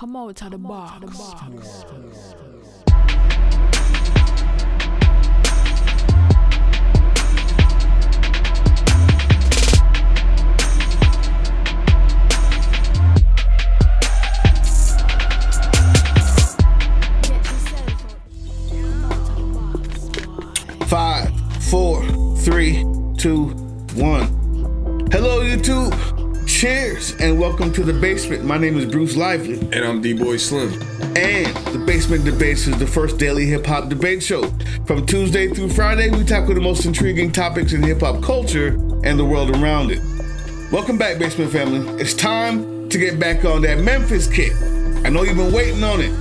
Come out of the box. 5, 4, 3, 2, 1. Hello, YouTube. Cheers and welcome to The Basement. My name is Bruce Lively. And I'm D-Boy Slim. And The Basement Debates is the first daily hip-hop debate show. From Tuesday through Friday, we tackle the most intriguing topics in hip-hop culture and the world around it. Welcome back, Basement family. It's time to get back on that Memphis kick. I know you've been waiting on it.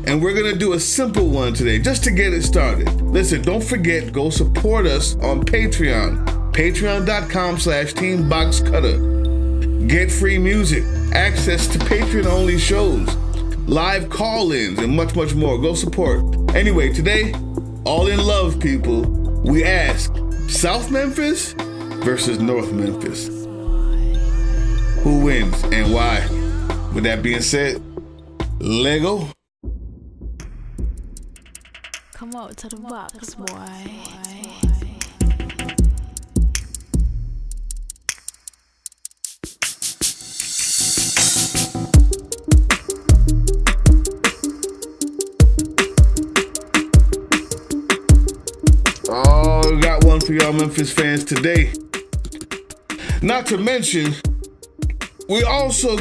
And we're gonna do a simple one today, just to get it started. Listen, don't forget, go support us on Patreon. Patreon.com/TeamBoxCutter. Get free music, access to Patreon-only shows, live call-ins, and much, much more. Go support. Anyway, today, all in love, people, we ask, South Memphis versus North Memphis. Who wins and why? With that being said, Lego. Come out to the box, boy. Oh, we got one for y'all Memphis fans today. Not to mention, we also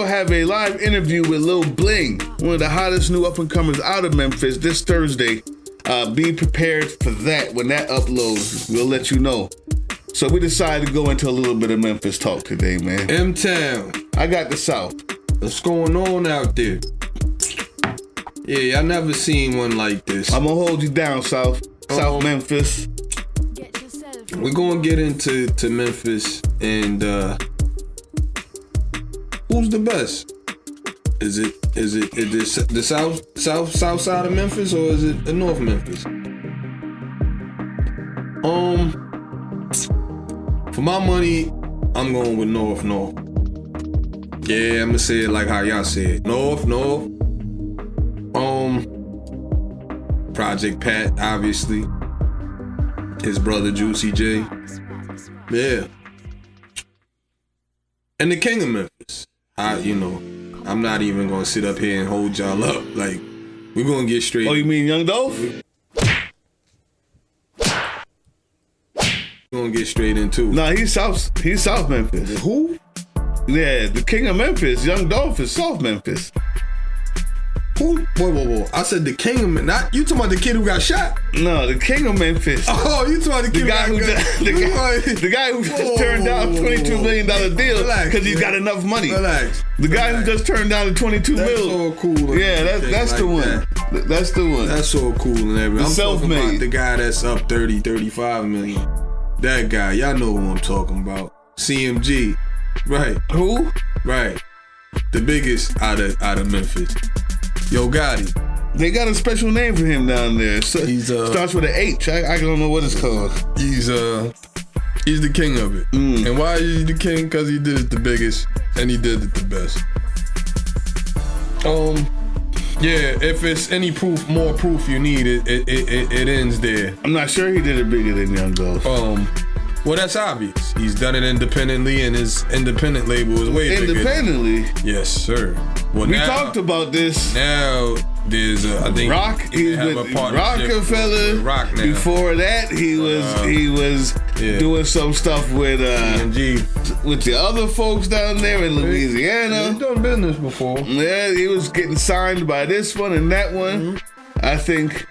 have a live interview with Lil Bling, one of the hottest new up-and-comers out of Memphis this Thursday. Be prepared for that. When that uploads, we'll let you know. So we decided to go into a little bit of Memphis talk today, man. M-Town. I got the South. What's going on out there? Yeah, I never seen one like this. I'm gonna hold you down, South. South Memphis. We're gonna get into Memphis and who's the best? Is it the south side of Memphis, or is it the North Memphis? For my money, I'm going with North. Yeah, I'm gonna say it like how y'all say it. North. Project Pat, obviously. His brother Juicy J. Yeah. And the King of Memphis. I'm not even gonna sit up here and hold y'all up. Like, we're gonna get straight. Oh, you mean Young Dolph? We're gonna get straight into it. Nah, he's South Memphis. Who? Yeah, the King of Memphis. Young Dolph is South Memphis. Who? Whoa. I said the King of Memphis. Not you talking about the kid who got shot? No, the King of Memphis. Oh, you talking about the kid the guy who just turned down a $22 million deal because he's got enough money. Relax. The guy who just turned down the $22 million. That's so cool. Yeah, that's the one. That's the one. That's so cool and everything. I'm self-made. talking about the guy that's up 35 million. That guy, y'all know who I'm talking about. CMG. Right. Who? Right. The biggest out of Memphis. Yo Gotti. They got a special name for him down there. So he's starts with an H. I don't know what it's called. He's the king of it. And why is he the king? Because he did it the biggest and he did it the best. Yeah, if it's any more proof you need, it ends there. I'm not sure he did it bigger than Young Dolph. Well, that's obvious. He's done it independently, and his independent label is way bigger. Independently? Yes, sir. Well, we talked about this. Now there's I think Rock. He's with Rockefeller. With Rock now. Before that, he was doing some stuff with the other folks down there in Louisiana. He's done business before. Yeah, he was getting signed by this one and that one. I think.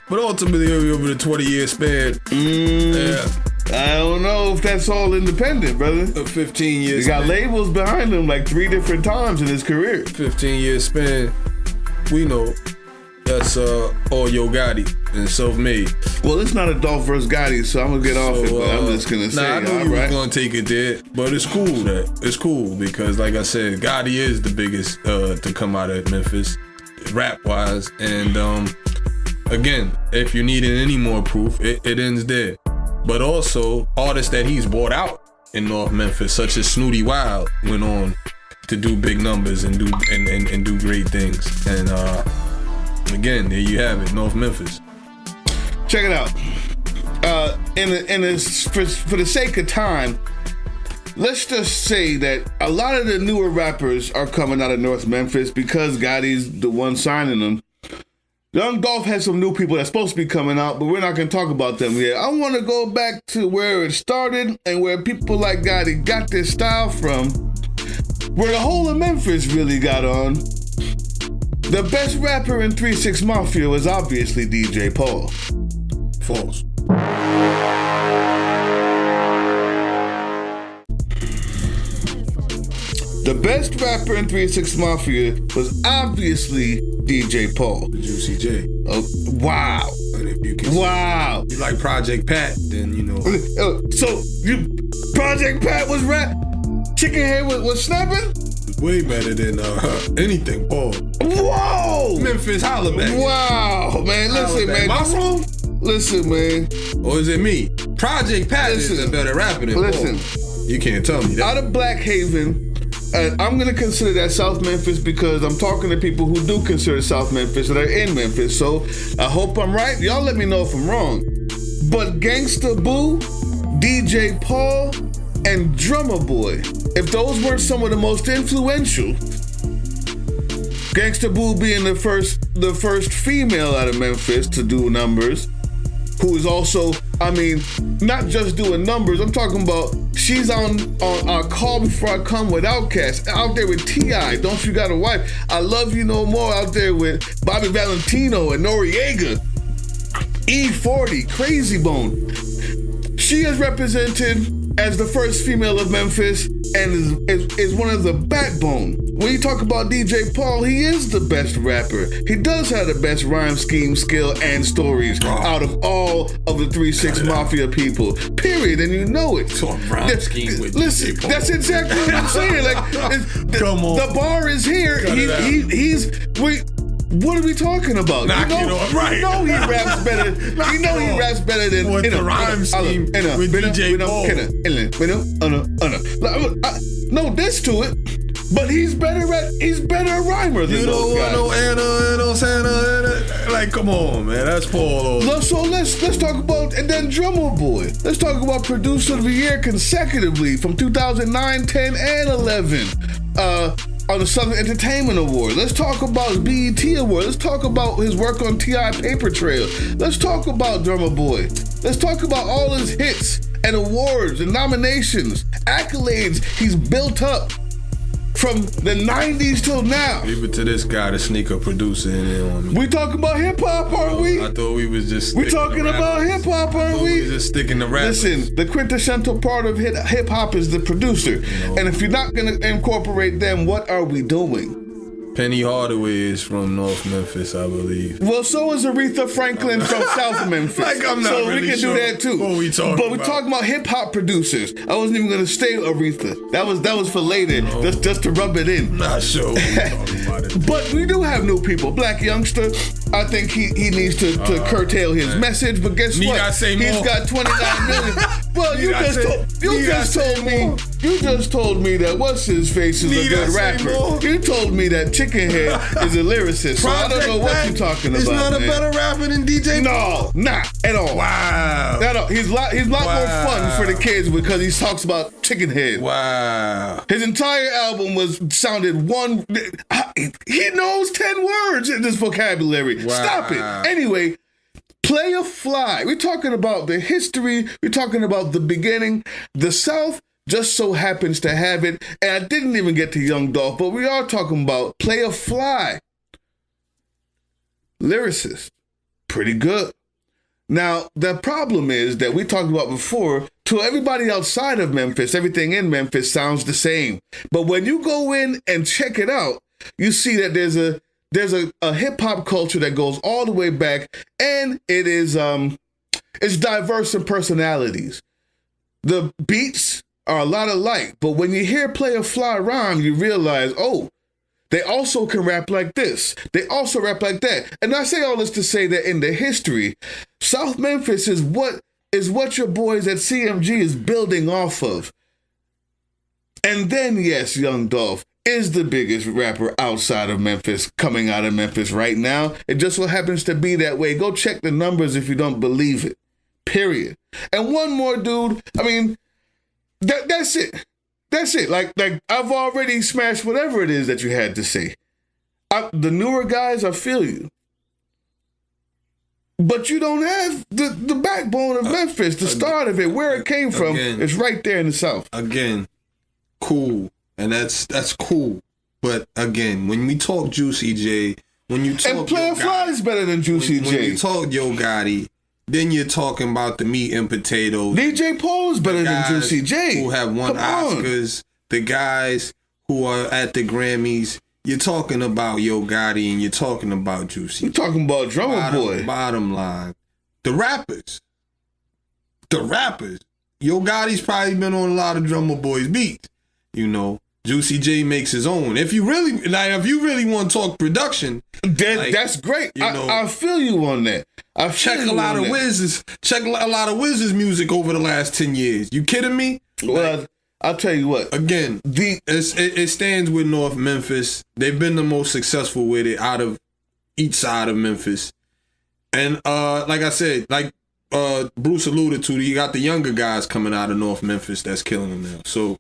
But ultimately, over the 20-year span, yeah. I don't know if that's all independent, brother. A 15 years. He got labels behind him like 3 different times in his career. 15-year span. We know that's all Yo Gotti and self-made. Well, it's not a Dolph versus Gotti, so I'm gonna get off it. But I'm just gonna say, I knew you was gonna take it there, but it's cool because, like I said, Gotti is the biggest to come out of Memphis, rap-wise, and again, if you needed any more proof, it ends there. But also, artists that he's brought out in North Memphis, such as Snooty Wild, went on to do big numbers and do great things. And again, there you have it, North Memphis. Check it out. For the sake of time, let's just say that a lot of the newer rappers are coming out of North Memphis because Gotti's the one signing them. Young Dolph has some new people that's supposed to be coming out, but we're not going to talk about them yet. I want to go back to where it started and where people like Gotti got their style from, where the whole of Memphis really got on. The best rapper in 3-6 Mafia was obviously DJ Paul. False. The best rapper in 3-6 Mafia was obviously DJ Paul. Juicy J. Oh, wow. And if you can Wow. you like Project Pat, then you know. So, Project Pat was rap? Chicken Head was snapping? Way better than anything, Paul. Whoa! Memphis, holla back. Wow, man. Listen, man. Muscle? Listen, man. Or is it me? Project Pat is a better rapper than Listen. Paul. You can't tell me that. Out of Black Haven, I'm going to consider that South Memphis because I'm talking to people who do consider South Memphis that are in Memphis. So I hope I'm right. Y'all let me know if I'm wrong. But Gangsta Boo, DJ Paul, and Drummer Boy, if those weren't some of the most influential, Gangsta Boo being the first female out of Memphis to do numbers, who is also, I mean, not just doing numbers. I'm talking about she's on Call Before I Come with Outkast, out there with T.I., Don't You Got a Wife, I Love You No More, out there with Bobby Valentino and Noriega, E40, Crazy Bone. She is represented as the first female of Memphis and is one of the backbone. When you talk about DJ Paul, he is the best rapper. He does have the best rhyme scheme, skill, and stories out of all of the 3-6 Mafia people. Period, and you know it. So rhyme scheme with Listen, DJ Paul. that's exactly what I'm saying. Like, Come on. The bar is here. What are we talking about? Knock it off, right. You know he raps better. Knock You know it he off. raps better than With the rhyme scheme with DJ Paul. No diss to it, but he's better a rhymer than You don't those want guys. no Anna, no Santa. Like, come on, man. That's Paul. So let's talk about, and then Drummer Boy. Let's talk about Producer of the Year consecutively from 2009, 10, and 11. On the Southern Entertainment Award. Let's talk about his BET Award. Let's talk about his work on T.I. Paper Trail. Let's talk about Drummer Boy. Let's talk about all his hits and awards and nominations, accolades he's built up from the 90s till now. Leave it to this guy to sneak a producer in there on me. We talking about hip hop, aren't we? I thought we was just We talking about hip hop, aren't We we? was just sticking to rap. Listen, the quintessential part of hip hop is the producer. And if you're not gonna incorporate them, what are we doing? Penny Hardaway is from North Memphis, I believe. Well, so is Aretha Franklin from South Memphis. Like, I'm not so really we can sure do that too. what we talking but we're about. talking about hip hop producers. I wasn't even gonna say Aretha. That was for later, just to rub it in. Not sure what we talking about it. But we do have new people. Black Youngster, I think he needs to curtail his message. But guess Need what? I say He's more? got 29 million. Well, you just told me that what's his face is a good rapper. You told me that Chicken Head is a lyricist. So I don't know what you're talking about. He's not man. a better rapper than DJ Paul. No, not at all. Wow. Not at all. He's a lot more fun for the kids because he talks about Chicken Head. Wow. His entire album sounded one. He knows 10 words in this vocabulary. Wow. Stop it. Anyway, Play a Fly. We're talking about the history. We're talking about the beginning. The South just so happens to have it. And I didn't even get to Young Dolph, but we are talking about Play a Fly. Lyricist. Pretty good. Now, the problem is that we talked about before, to everybody outside of Memphis, everything in Memphis sounds the same. But when you go in and check it out, you see that there's a hip hop culture that goes all the way back, and it is it's diverse in personalities. The beats are a lot alike, but when you hear Play a Fly rhyme, you realize, oh, they also can rap like this. They also rap like that. And I say all this to say that in the history, South Memphis is what your boys at CMG is building off of. And then, yes, Young Dolph, is the biggest rapper outside of Memphis, coming out of Memphis right now. It just so happens to be that way. Go check the numbers if you don't believe it. Period. And one more, dude. I mean, that's it. That's it. Like I've already smashed whatever it is that you had to say. The newer guys, I feel you. But you don't have the backbone of Memphis, the start of it, where it came from. It's right there in the South. Again, cool. And that's cool. But again, when we talk Juicy J, when you talk... And Player Fly is better than Juicy J. When you talk Yo Gotti, then you're talking about the meat and potatoes. DJ Paul is better than Juicy J. Who have won Oscars. The guys who are at the Grammys. You're talking about Yo Gotti and you're talking about Juicy. You're talking about Drummer Boy. Bottom line. The rappers. Yo Gotti's probably been on a lot of Drummer Boy's beats. You know, Juicy J makes his own. If you really want to talk production, that's great. You know, I feel you on that. Check a lot of Wiz's music over the last 10 years. You kidding me? Well, I'll tell you what. Again, it stands with North Memphis. They've been the most successful with it out of each side of Memphis. And like I said, like Bruce alluded to, you got the younger guys coming out of North Memphis that's killing them now. So,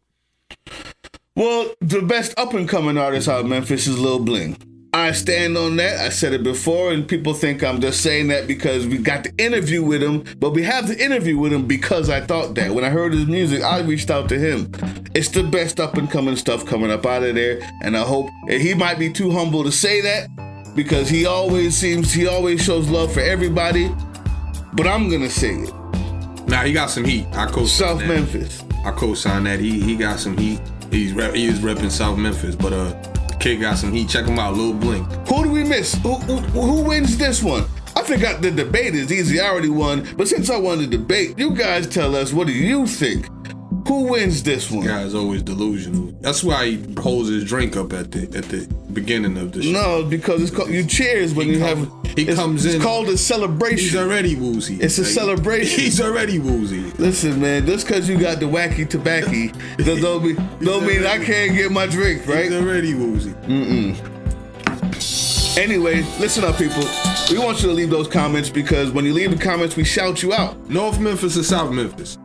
well, the best up-and-coming artist out of Memphis is Lil Bling. I stand on that. I said it before, and people think I'm just saying that because we got the interview with him, but we have the interview with him because I thought that. When I heard his music, I reached out to him. It's the best up-and-coming stuff coming up out of there, and I hope he might be too humble to say that because he always shows love for everybody, but I'm going to say it. Nah, he got some heat. I co-sign South that. Memphis. I co-sign that. He got some heat. He is repping South Memphis, but kid got some heat. Check him out, Lil Bling. Who do we miss? Who wins this one? I think the debate is easy. I already won. But since I won the debate, you guys tell us, what do you think? Who wins this one? Guy's always delusional. That's why he holds his drink up at the beginning of the show. No, because it's called, you cheers when comes in. It's called a celebration. He's already woozy. It's a celebration. He's already woozy. Listen, man, just because you got the wacky tobacco don't mean I can't get my drink, right? He's already woozy. Anyway, listen up, people. We want you to leave those comments because when you leave the comments, we shout you out. North Memphis or South Memphis?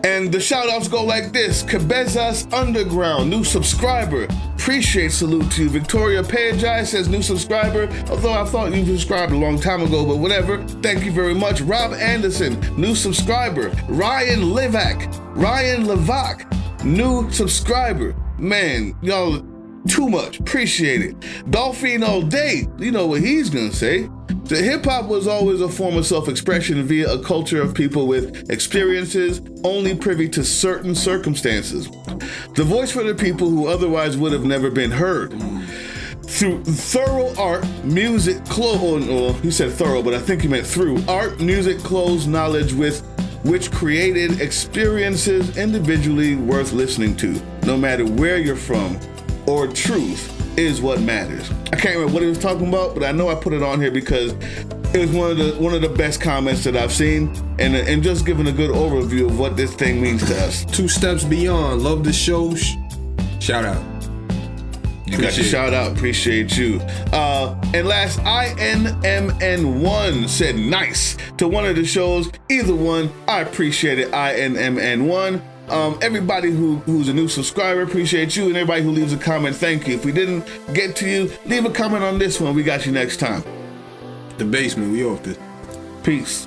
And the shout-outs go like this. Cabezas Underground, new subscriber. Appreciate, salute to you. Victoria Pejai says new subscriber, although I thought you subscribed a long time ago, but whatever. Thank you very much. Rob Anderson, new subscriber. Ryan Levac, new subscriber. Man, y'all too much. Appreciate it. Dolphine all day. You know what he's gonna say. The hip-hop was always a form of self-expression via a culture of people with experiences only privy to certain circumstances. The voice for the people who otherwise would have never been heard. Through thorough art, music, he said thorough, but I think he meant through. Art, music, clothes, knowledge with which created experiences individually worth listening to, no matter where you're from, or truth is what matters. I can't remember what he was talking about, but I know I put it on here because it was one of the best comments that I've seen, and just giving a good overview of what this thing means to us. 2 steps beyond. Love the show. Shout out. You got your shout out. Appreciate you. And last, INMN1 said nice to one of the shows. Either one, I appreciate it. INMN1. Everybody who's a new subscriber, appreciate you, and everybody who leaves a comment, thank you. If we didn't get to you, leave a comment on this one. We got you next time. The Basement, we off this. Peace.